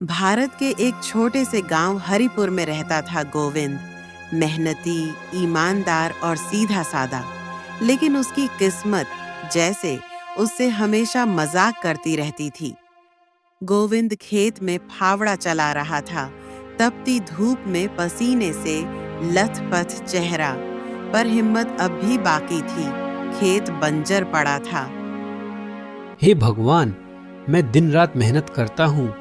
भारत के एक छोटे से गांव हरिपुर में रहता था गोविंद। मेहनती, ईमानदार और सीधा साधा। लेकिन उसकी किस्मत जैसे उससे हमेशा मजाक करती रहती थी। गोविंद खेत में फावड़ा चला रहा था, तपती धूप में पसीने से लथपथ चेहरा, पर हिम्मत अब भी बाकी थी। खेत बंजर पड़ा था। हे भगवान, मैं दिन रात मेहनत करता हूँ,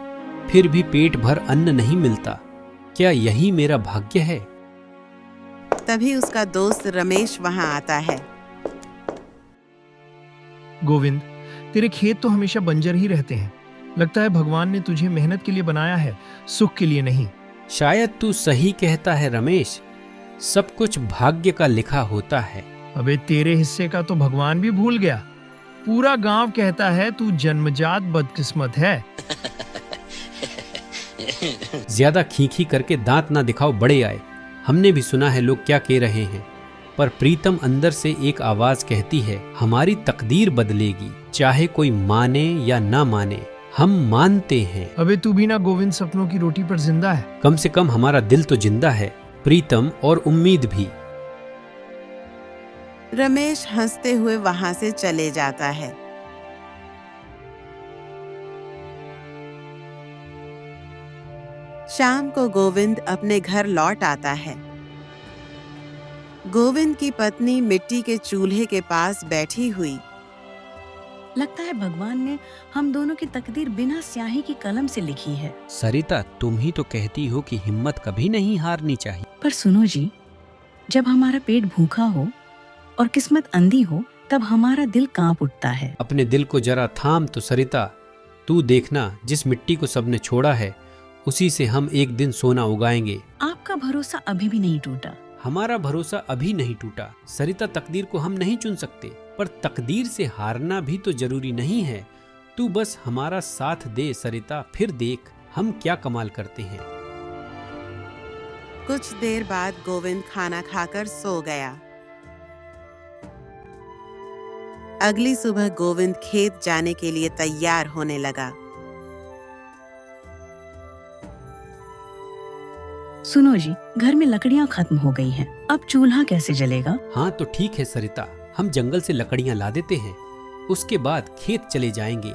फिर भी पेट भर अन्न नहीं मिलता। क्या यही मेरा भाग्य है? तभी उसका दोस्त रमेश वहां आता है। गोविंद, तेरे खेत तो हमेशा बंजर ही रहते हैं। लगता है भगवान ने तुझे मेहनत के लिए बनाया है, सुख के लिए नहीं। शायद तू सही कहता है रमेश। सब कुछ भाग्य का लिखा होता है। अबे, तेरे हिस्से का तो भगवान भी भूल गया। पूरा गांव कहता है तू जन्मजात बदकिस्मत है। ज्यादा खींखी करके दांत ना दिखाओ, बड़े आए। हमने भी सुना है लोग क्या कह रहे हैं, पर प्रीतम अंदर से एक आवाज कहती है, हमारी तकदीर बदलेगी, चाहे कोई माने या ना माने, हम मानते हैं। अबे, तू भी ना गोविंद सपनों की रोटी पर जिंदा है। कम से कम हमारा दिल तो जिंदा है, प्रीतम, और उम्मीद भी। रमेश हंसते हुए वहां से चले जाता है। शाम को गोविंद अपने घर लौट आता है। गोविंद की पत्नी मिट्टी के चूल्हे के पास बैठी हुई। लगता है भगवान ने हम दोनों की तकदीर बिना स्याही की कलम से लिखी है। सरिता, तुम ही तो कहती हो कि हिम्मत कभी नहीं हारनी चाहिए। पर सुनो जी, जब हमारा पेट भूखा हो और किस्मत अंधी हो, तब हमारा दिल कांप उठता है। अपने दिल को जरा थाम तो सरिता। तू देखना, जिस मिट्टी को सबने छोड़ा है, उसी से हम एक दिन सोना उगाएंगे। आपका भरोसा अभी भी नहीं टूटा। हमारा भरोसा अभी नहीं टूटा सरिता। तकदीर को हम नहीं चुन सकते, पर तकदीर से हारना भी तो जरूरी नहीं है। तू बस हमारा साथ दे सरिता, फिर देख हम क्या कमाल करते हैं। कुछ देर बाद गोविंद खाना खाकर सो गया। अगली सुबह गोविंद खेत जाने के लिए तैयार होने लगा। सुनो जी, घर में लकड़ियाँ खत्म हो गई हैं। अब चूल्हा कैसे जलेगा? हाँ तो ठीक है सरिता, हम जंगल से लकड़ियां ला देते हैं, उसके बाद खेत चले जाएंगे।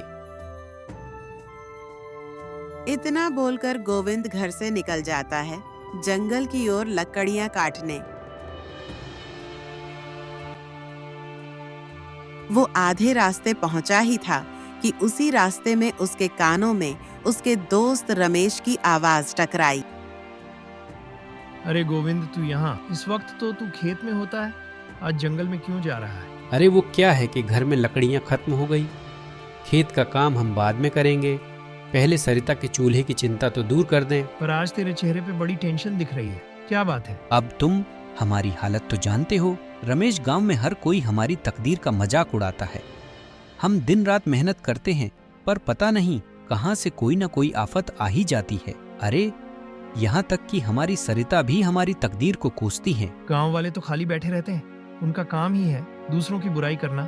इतना बोलकर गोविंद घर से निकल जाता है, जंगल की ओर लकड़ियां काटने। वो आधे रास्ते पहुंचा ही था कि उसी रास्ते में उसके कानों में उसके दोस्त रमेश की आवाज टकराई। अरे गोविंद, तू यहाँ इस वक्त तो तू खेत में होता है, आज जंगल में क्यों जा रहा है? अरे वो क्या है कि घर में लकड़ियां खत्म हो गई। खेत का काम हम बाद में करेंगे, पहले सरिता के चूल्हे की चिंता तो दूर कर दें। पर आज तेरे चेहरे पे बड़ी टेंशन दिख रही है, क्या बात है? अब तुम हमारी हालत तो जानते हो रमेश। गांव में हर कोई हमारी तकदीर का मजाक उड़ाता है। हम दिन रात मेहनत करते हैं, पर पता नहीं कहां से कोई ना कोई आफत आ ही जाती है। अरे यहाँ तक कि हमारी सरिता भी हमारी तकदीर को कोसती हैं। गांव वाले तो खाली बैठे रहते हैं, उनका काम ही है दूसरों की बुराई करना।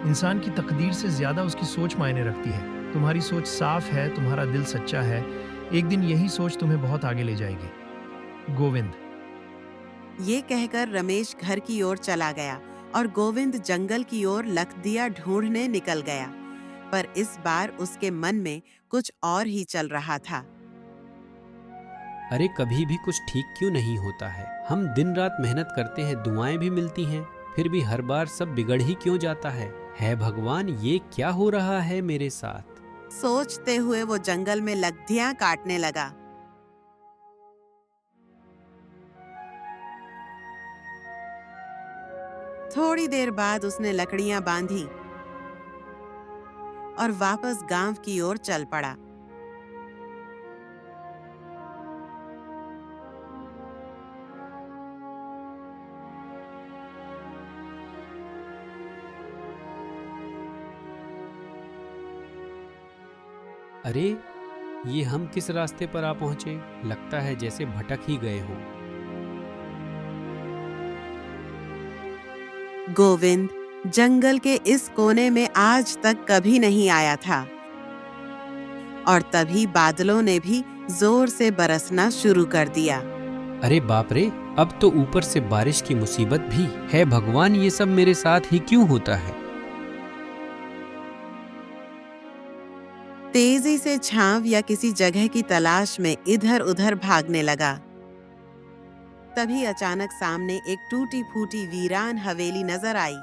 इंसान की तकदीर से ज्यादा उसकी सोच मायने रखती है। तुम्हारी सोच साफ है, तुम्हारा दिल सच्चा है, एक दिन यही सोच तुम्हें बहुत आगे ले जाएगी। गोविंद। ये कहकर रमेश घर की ओर चला गया और गोविंद जंगल की ओर लकड़ियां ढूंढने निकल गया। पर इस बार उसके मन में कुछ और ही चल रहा था। अरे कभी भी कुछ ठीक क्यों नहीं होता है? हम दिन रात मेहनत करते हैं, दुआएं भी मिलती हैं, फिर भी हर बार सब बिगड़ ही क्यों जाता है भगवान, ये क्या हो रहा है मेरे साथ? सोचते हुए वो जंगल में लकड़ियां काटने लगा। थोड़ी देर बाद उसने लकड़ियां बांधी और वापस गांव की ओर चल पड़ा। अरे ये हम किस रास्ते पर आ पहुंचे? लगता है जैसे भटक ही गए हों। गोविंद जंगल के इस कोने में आज तक कभी नहीं आया था। और तभी बादलों ने भी जोर से बरसना शुरू कर दिया। अरे बाप रे, अब तो ऊपर से बारिश की मुसीबत भी है। भगवान, ये सब मेरे साथ ही क्यों होता है? तेजी से छांव या किसी जगह की तलाश में इधर उधर भागने लगा। तभी अचानक सामने एक टूटी फूटी वीरान हवेली नजर आई।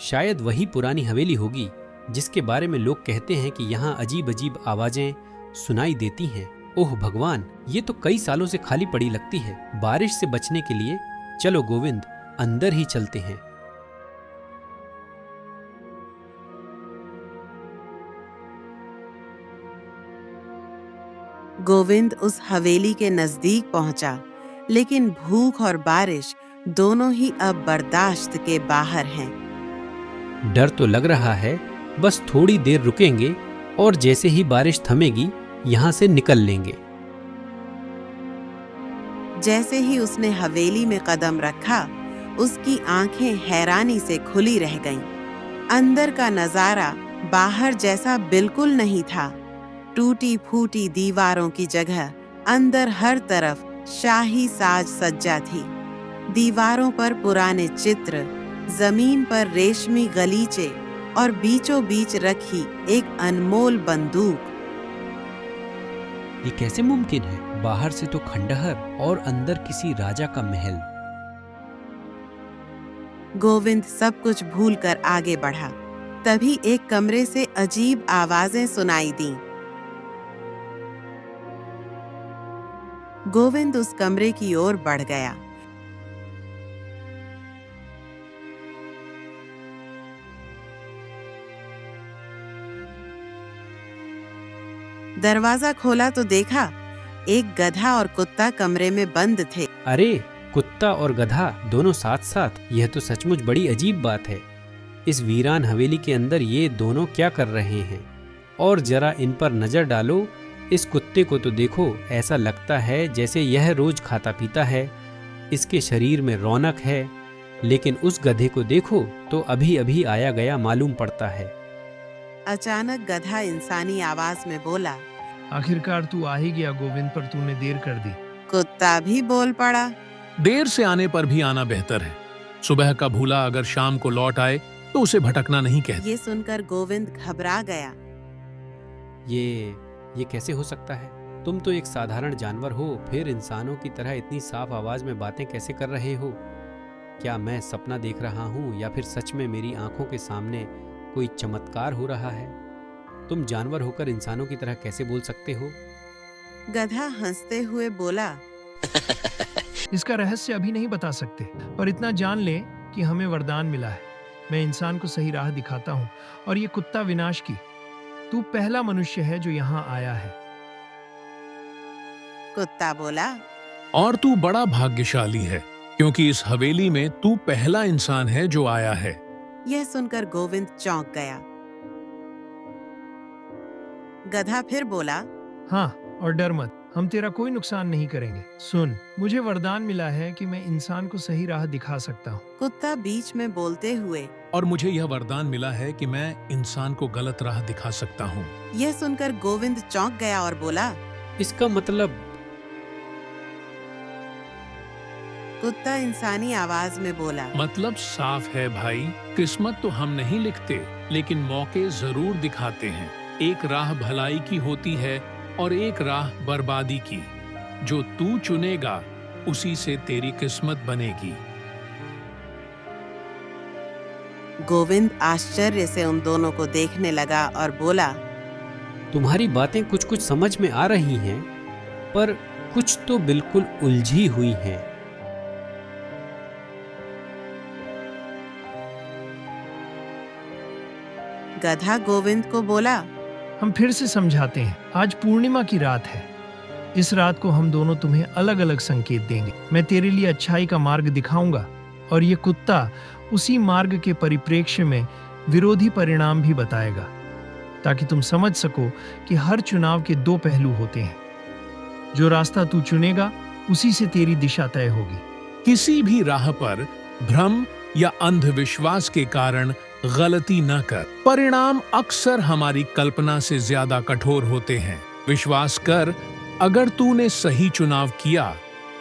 शायद वही पुरानी हवेली होगी जिसके बारे में लोग कहते हैं कि यहाँ अजीब अजीब आवाजें सुनाई देती हैं। ओह भगवान, ये तो कई सालों से खाली पड़ी लगती है। बारिश से बचने के लिए चलो गोविंद, अंदर ही चलते हैं। गोविंद उस हवेली के नजदीक पहुंचा, लेकिन भूख और बारिश दोनों ही अब बर्दाश्त के बाहर हैं। डर तो लग रहा है, बस थोड़ी देर रुकेंगे और जैसे ही बारिश थमेगी यहाँ से निकल लेंगे। जैसे ही उसने हवेली में कदम रखा, उसकी आंखें हैरानी से खुली रह गईं। अंदर का नजारा बाहर जैसा बिल्कुल नहीं था। टूटी फूटी दीवारों की जगह अंदर हर तरफ शाही साज सज्जा थी। दीवारों पर पुराने चित्र, जमीन पर रेशमी गलीचे और बीचों बीच रखी एक अनमोल बंदूक। ये कैसे मुमकिन है? बाहर से तो खंडहर और अंदर किसी राजा का महल। गोविंद सब कुछ भूलकर आगे बढ़ा। तभी एक कमरे से अजीब आवाजें सुनाई दीं। गोविंद उस कमरे की ओर बढ़ गया। दरवाजा खोला तो देखा एक गधा और कुत्ता कमरे में बंद थे। अरे, कुत्ता और गधा दोनों साथ साथ? यह तो सचमुच बड़ी अजीब बात है। इस वीरान हवेली के अंदर ये दोनों क्या कर रहे हैं? और जरा इन पर नजर डालो। इस कुत्ते को तो देखो, ऐसा लगता है जैसे यह रोज खाता पीता है। इसके शरीर में रौनक है। लेकिन उस गधे को देखो तो अभी अभी आया गया मालूम पड़ता है। अचानक गधा इंसानी आवाज में बोला, आखिरकार तू आ ही गया गोविंद, पर तूने देर कर दी। कुत्ता भी बोल पड़ा, देर से आने पर भी आना बेहतर है। सुबह का भूला अगर शाम को लौट आए तो उसे भटकना नहीं कहते। ये सुनकर गोविंद घबरा गया। ये कैसे हो सकता है? तुम तो एक साधारण जानवर हो, फिर इंसानों की तरह इतनी साफ आवाज में बातें कैसे कर रहे हो? क्या मैं सपना देख रहा हूँ या फिर सच में मेरी आंखों के सामने कोई चमत्कार हो रहा है? तुम जानवर होकर इंसानों की तरह कैसे बोल सकते हो? गधा हंसते हुए बोला, इसका रहस्य अभी नहीं बता सकते, पर इतना जान ले कि हमें वरदान मिला है। मैं इंसान को सही राह दिखाता हूँ और ये कुत्ता विनाश की। तू पहला मनुष्य है जो यहाँ आया है। कुत्ता बोला, और तू बड़ा भाग्यशाली है, क्योंकि इस हवेली में तू पहला इंसान है जो आया है। यह सुनकर गोविंद चौंक गया। गधा फिर बोला, हाँ, और डर मत, हम तेरा कोई नुकसान नहीं करेंगे। सुन, मुझे वरदान मिला है कि मैं इंसान को सही राह दिखा सकता हूँ। कुत्ता बीच में बोलते हुए, और मुझे यह वरदान मिला है कि मैं इंसान को गलत राह दिखा सकता हूँ। यह सुनकर गोविंद चौंक गया और बोला, इसका मतलब? कुत्ता इंसानी आवाज में बोला, मतलब साफ है भाई, किस्मत तो हम नहीं लिखते, लेकिन मौके जरूर दिखाते हैं। एक राह भलाई की होती है और एक राह बर्बादी की। जो तू चुनेगा उसी से तेरी किस्मत बनेगी। गोविंद आश्चर्य से उन दोनों को देखने लगा और बोला, तुम्हारी बातें कुछ कुछ समझ में आ रही हैं, पर कुछ तो बिल्कुल उलझी हुई हैं। गधा गोविंद को बोला, हम फिर से समझाते हैं। आज पूर्णिमा की रात है। इस रात को हम दोनों तुम्हें अलग अलग संकेत देंगे। मैं तेरे लिए अच्छाई का मार्ग दिखाऊंगा और ये कुत्ता उसी मार्ग के परिप्रेक्ष्य में विरोधी परिणाम भी बताएगा, ताकि तुम समझ सको कि हर चुनाव के दो पहलू होते हैं। जो रास्ता तू चुनेगा उसी से तेरी दिशा तय होगी। किसी भी राह पर भ्रम या अंधविश्वास के कारण गलती न कर। परिणाम अक्सर हमारी कल्पना से ज्यादा कठोर होते हैं। विश्वास कर, अगर तूने सही चुनाव किया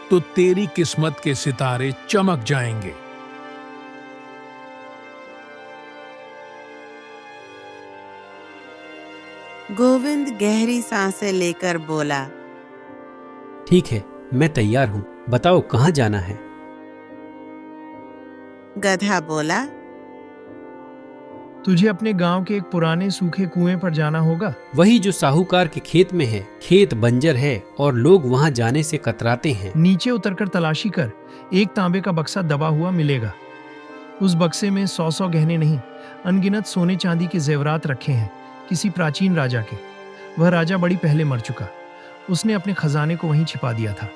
तो तेरी किस्मत के सितारे चमक जाएंगे। गोविंद गहरी सांसें लेकर बोला, ठीक है, मैं तैयार हूँ। बताओ कहाँ जाना है? गधा बोला, तुझे अपने गांव के एक पुराने सूखे कुएं पर जाना होगा। वही जो साहूकार के खेत में है। खेत बंजर है और लोग वहाँ जाने से कतराते हैं। नीचे उतरकर तलाशी कर, एक तांबे का बक्सा दबा हुआ मिलेगा। उस बक्से में 100 गहने नहीं, अनगिनत सोने चांदी के जेवरात रखे हैं, किसी प्राचीन राजा के। वह राजा बड़ी पहले मर चुका। उसने अपने खजाने को वहीं छिपा दिया था।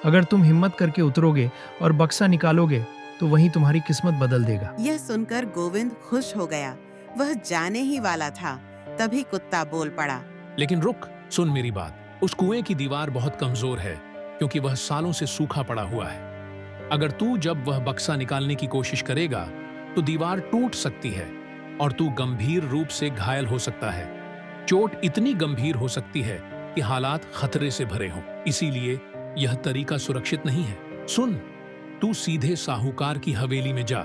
अगर तुम हिम्मत करके उतरोगे और बक्सा निकालोगे तो वहीं तुम्हारी किस्मत बदल देगा। यह सुनकर गोविंद खुश हो गया। वह जाने ही वाला था, तभी कुत्ता बोल पड़ा, लेकिन रुक, सुन मेरी बात। उस कुएं की दीवार बहुत कमजोर है, क्योंकि वह सालों से सूखा पड़ा हुआ है। अगर तू जब वह बक्सा निकालने की कोशिश करेगा तो दीवार टूट सकती है और तू गंभीर रूप से घायल हो सकता है। चोट इतनी गंभीर हो सकती है कि हालात खतरे से भरे हों। इसीलिए यह तरीका सुरक्षित नहीं है। सुन, तू सीधे साहूकार की हवेली में जा।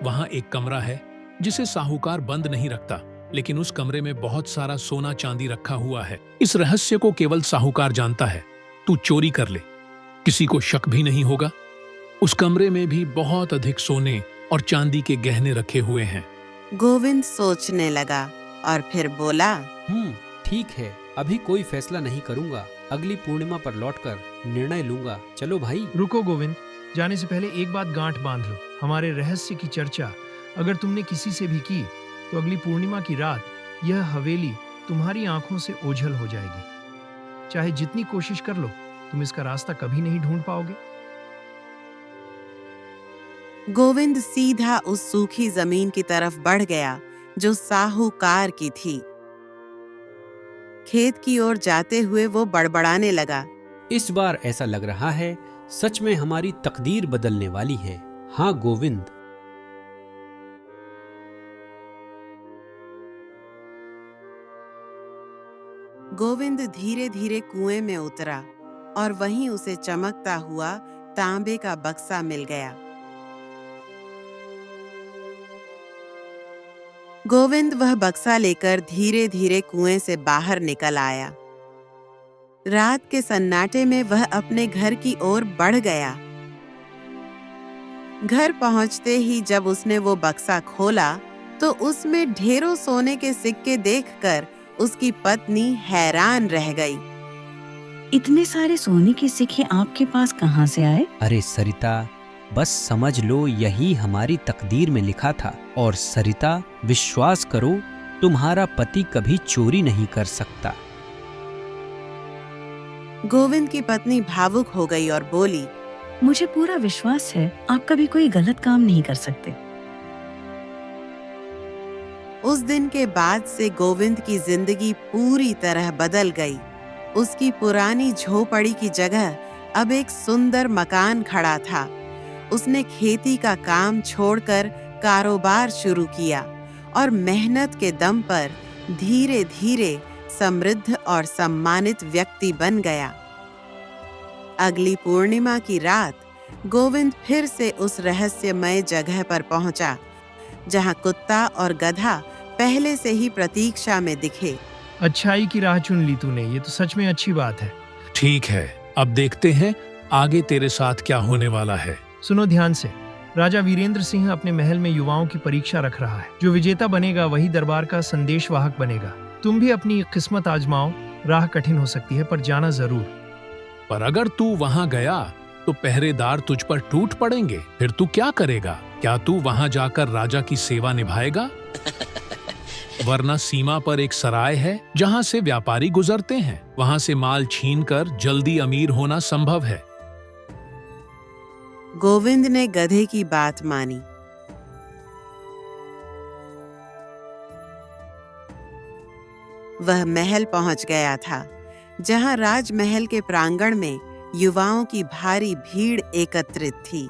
वहां एक कमरा है जिसे साहूकार बंद नहीं रखता, लेकिन उस कमरे में बहुत सारा सोना चांदी रखा हुआ है। इस रहस्य को केवल साहूकार जानता है। तू चोरी कर ले, किसी को शक भी नहीं होगा। उस कमरे में भी बहुत अधिक सोने और चांदी के गहने रखे हुए हैं। गोविंद सोचने लगा और फिर बोला, ठीक है, अभी कोई फैसला नहीं करूंगा। अगली पूर्णिमा पर लौटकर निर्णय लूंगा। चलो भाई। रुको गोविंद, जाने से पहले एक बात गांठ बांध लो। हमारे रहस्य की चर्चा अगर तुमने किसी से भी की तो अगली पूर्णिमा की रात यह हवेली तुम्हारी आंखों से ओझल हो जाएगी। चाहे जितनी कोशिश कर लो, तुम इसका रास्ता कभी नहीं ढूंढ पाओगे। गोविंद सीधा उस सूखी जमीन की तरफ बढ़ गया जो साहूकार की थी। खेत की ओर जाते हुए वो बड़बड़ाने लगा, इस बार ऐसा लग रहा है सच में हमारी तकदीर बदलने वाली है। हाँ गोविंद। गोविंद धीरे धीरे कुएं में उतरा और वहीं उसे चमकता हुआ तांबे का बक्सा मिल गया। गोविंद वह बक्सा लेकर धीरे धीरे कुएं से बाहर निकल आया। रात के सन्नाटे में वह अपने घर की ओर बढ़ गया। घर पहुंचते ही जब उसने वो बक्सा खोला तो उसमें ढेरों सोने के सिक्के देखकर उसकी पत्नी हैरान रह गई। इतने सारे सोने के सिक्के आपके पास कहाँ से आए? अरे सरिता, बस समझ लो यही हमारी तकदीर में लिखा था। और सरिता, विश्वास करो, तुम्हारा पति कभी चोरी नहीं कर सकता। गोविंद की पत्नी भावुक हो गई और बोली, मुझे पूरा विश्वास है आप कभी कोई गलत काम नहीं कर सकते। उस दिन के बाद से गोविंद की जिंदगी पूरी तरह बदल गई। उसकी पुरानी झोपड़ी की जगह अब एक सुंदर मकान खड़ा था। उसने खेती का काम छोड़कर कारोबार शुरू किया और मेहनत के दम पर धीरे धीरे समृद्ध और सम्मानित व्यक्ति बन गया। अगली पूर्णिमा की रात गोविंद फिर से उस रहस्यमय जगह पर पहुंचा जहां कुत्ता और गधा पहले से ही प्रतीक्षा में दिखे। अच्छाई की राह चुन ली तूने, ये तो सच में अच्छी बात है। ठीक है, अब देखते हैं आगे तेरे साथ क्या होने वाला है। सुनो ध्यान से। राजा वीरेंद्र सिंह अपने महल में युवाओं की परीक्षा रख रहा है। जो विजेता बनेगा वही दरबार का संदेशवाहक बनेगा। तुम भी अपनी किस्मत आजमाओ। राह कठिन हो सकती है पर जाना जरूर। पर अगर तू वहां गया तो पहरेदार तुझ पर टूट पड़ेंगे। फिर तू क्या करेगा? क्या तू वहां जाकर राजा की सेवा निभाएगा? वरना सीमा पर एक सराय है जहां से व्यापारी गुजरते हैं। वहां से माल छीनकर जल्दी अमीर होना संभव है। गोविंद ने गधे की बात मानी। वह महल पहुंच गया था जहां राजमहल के प्रांगण में युवाओं की भारी भीड़ एकत्रित थी।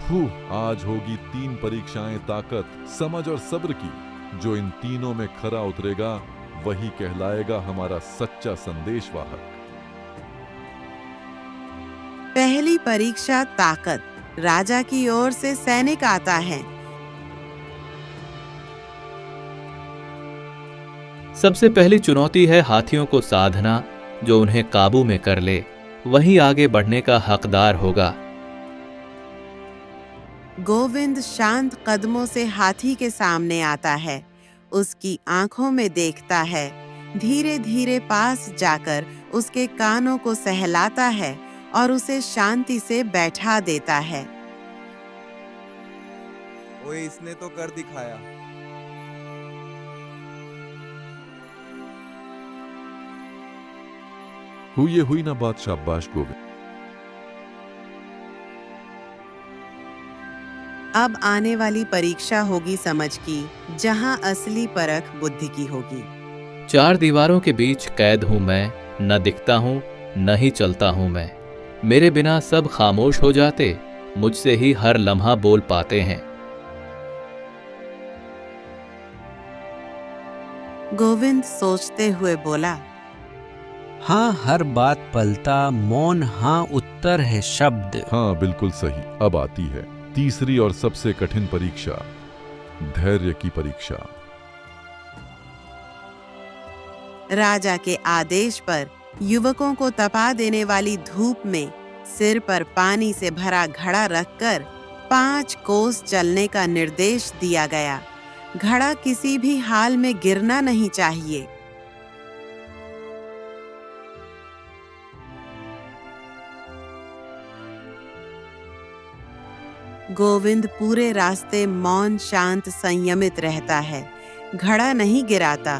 आज होगी 3 परीक्षाएं ताकत, समझ और सब्र की। जो इन तीनों में खरा उतरेगा वही कहलाएगा हमारा सच्चा संदेशवाहक। पहली परीक्षा ताकत। राजा की ओर से सैनिक आता है। सबसे पहली चुनौती है हाथियों को साधना। जो उन्हें काबू में कर ले वही आगे बढ़ने का हकदार होगा। गोविंद शांत कदमों से हाथी के सामने आता है, उसकी आंखों में देखता है, धीरे धीरे पास जाकर उसके कानों को सहलाता है और उसे शांति से बैठा देता है। ओए, इसने तो कर दिखाया। हुई ना बात, शाबाश गोविंद। अब आने वाली परीक्षा होगी समझ की, जहां असली परख बुद्धि की होगी। 4 दीवारों के बीच कैद हूं मैं, न दिखता हूं न ही चलता हूं मैं। मेरे बिना सब खामोश हो जाते, मुझसे ही हर लम्हा बोल पाते हैं। गोविंद सोचते हुए बोला, हाँ हर बात पलता, मौन हाँ उत्तर है शब्द। हाँ बिल्कुल सही। अब आती है तीसरी और सबसे कठिन परीक्षा, धैर्य की परीक्षा। राजा के आदेश पर युवकों को तपा देने वाली धूप में सिर पर पानी से भरा घड़ा रखकर 5 कोस चलने का निर्देश दिया गया। घड़ा किसी भी हाल में गिरना नहीं चाहिए। गोविंद पूरे रास्ते मौन, शांत, संयमित रहता है, घड़ा नहीं गिराता।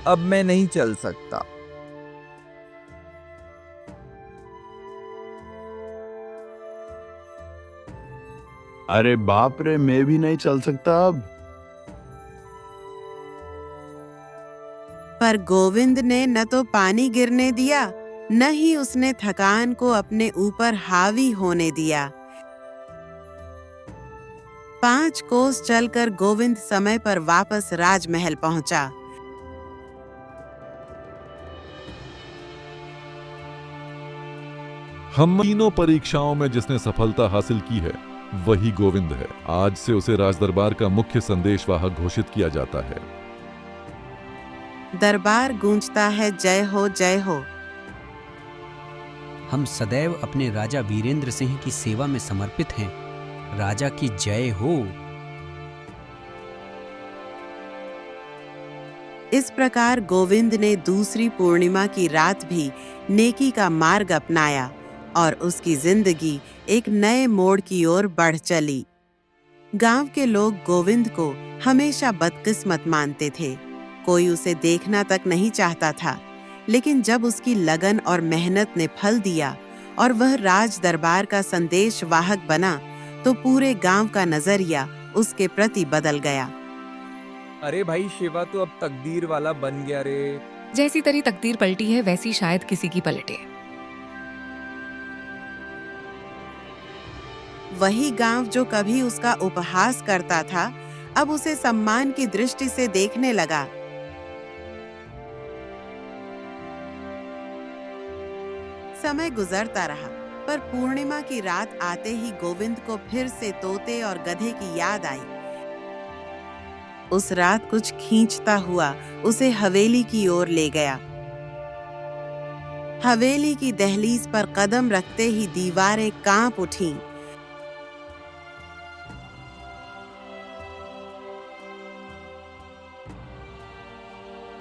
अब मैं नहीं चल सकता। अरे बाप रे, मैं भी नहीं चल सकता अब। पर गोविंद ने न तो पानी गिरने दिया, न ही उसने थकान को अपने ऊपर हावी होने दिया। 5 कोस चलकर गोविंद समय पर वापस राजमहल पहुंचा। हम तीनों परीक्षाओं में जिसने सफलता हासिल की है वही गोविंद है। आज से उसे राजदरबार का मुख्य संदेशवाहक घोषित किया जाता है। दरबार गूंजता है, जय हो जय हो। हम सदैव अपने राजा वीरेंद्र सिंह की सेवा में समर्पित हैं। राजा की जय हो। इस प्रकार गोविंद ने दूसरी पूर्णिमा की रात भी नेकी का मार्ग अपनाया और उसकी जिंदगी एक नए मोड़ की ओर बढ़ चली। गांव के लोग गोविंद को हमेशा बदकिस्मत मानते थे। कोई उसे देखना तक नहीं चाहता था, लेकिन जब उसकी लगन और मेहनत ने फल दिया और वह राज दरबार का संदेश वाहक बना, तो पूरे गांव का नजरिया उसके प्रति बदल गया। अरे भाई शिवा, तो अब तकदीर वाला बन गया रे। जैसी तेरी तकदीर पलटी है, वैसी शायद किसी की पलटे। वही गांव जो कभी उसका उपहास करता था, अब उसे सम्मान की दृष्टि से देखने लगा। समय गुजरता रहा, पर पूर्णिमा की रात आते ही गोविंद को फिर से तोते और गधे की याद आई। उस रात कुछ खींचता हुआ उसे हवेली की ओर ले गया। हवेली की दहलीज पर कदम रखते ही दीवारें कांप उठीं।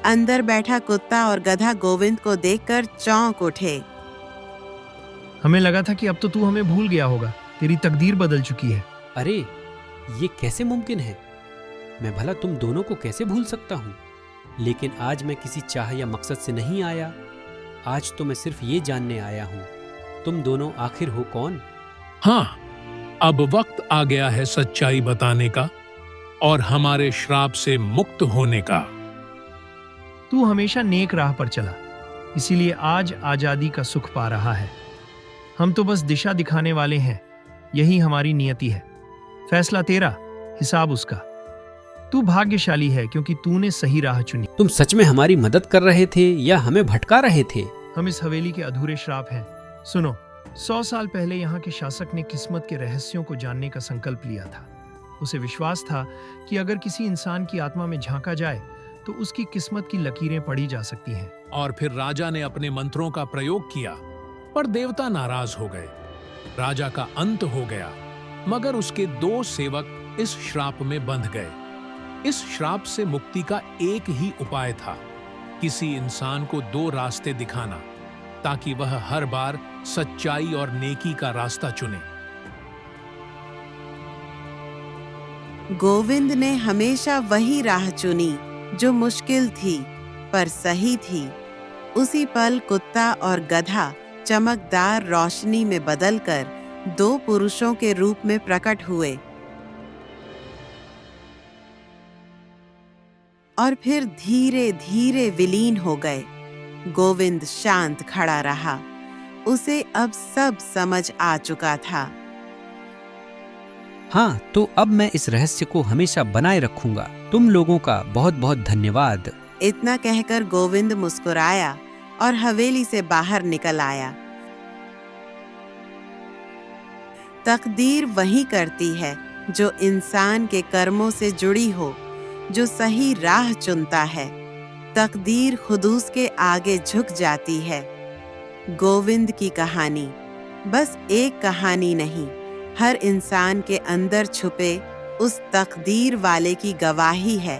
अंदर बैठा कुत्ता और गधा गोविंद को देखकर चौंक उठे। हमें लगा था कि अब तो तू हमें भूल गया होगा, तेरी तकदीर बदल चुकी है। अरे ये कैसे मुमकिन है? मैं भला तुम दोनों को कैसे भूल सकता हूँ? लेकिन आज मैं किसी चाह या मकसद से नहीं आया। आज तो मैं सिर्फ ये जानने आया हूँ, तुम दोनों आखिर हो कौन? हाँ, अब वक्त आ गया है सच्चाई बताने का और हमारे श्राप से मुक्त होने का। तू हमेशा नेक राह पर चला, इसीलिए आज आजादी का सुख पा रहा है। हम तो बस दिशा दिखाने वाले हैं, यही हमारी नियति है। फैसला तेरा, हिसाब उसका। तू भाग्यशाली है क्योंकि तूने सही राह चुनी। तुम सच में हमारी मदद कर रहे थे या हमें भटका रहे थे? हम इस हवेली के अधूरे श्राप हैं। सुनो, 100 साल पहले यहाँ के शासक ने किस्मत के रहस्यों को जानने का संकल्प लिया था। उसे विश्वास था कि अगर किसी इंसान की आत्मा में झांका जाए तो उसकी किस्मत की लकीरें पढ़ी जा सकती हैं। और फिर राजा ने अपने मंत्रों का प्रयोग किया, पर देवता नाराज हो गए। राजा का अंत हो गया, मगर उसके 2 सेवक इस श्राप में बंध गए। इस श्राप से मुक्ति का एक ही उपाय था, किसी इंसान को 2 रास्ते दिखाना, ताकि वह हर बार सच्चाई और नेकी का रास्ता चुने। गोविंद ने हमेशा वही राह चुनी जो मुश्किल थी पर सही थी। उसी पल कुत्ता और गधा चमकदार रोशनी में बदलकर 2 पुरुषों के रूप में प्रकट हुए और फिर धीरे धीरे विलीन हो गए। गोविंद शांत खड़ा रहा, उसे अब सब समझ आ चुका था। हाँ, तो अब मैं इस रहस्य को हमेशा बनाए रखूंगा। तुम लोगों का बहुत बहुत धन्यवाद। इतना कहकर गोविंद मुस्कुराया और हवेली से बाहर निकल आया। तकदीर वही करती है जो इंसान के कर्मों से जुड़ी हो, जो सही राह चुनता है। तकदीर खुद उसके आगे झुक जाती है। गोविंद की कहानी बस एक कहानी नहीं, हर इंसान के अंदर छुपे उस तकदीर वाले की गवाही है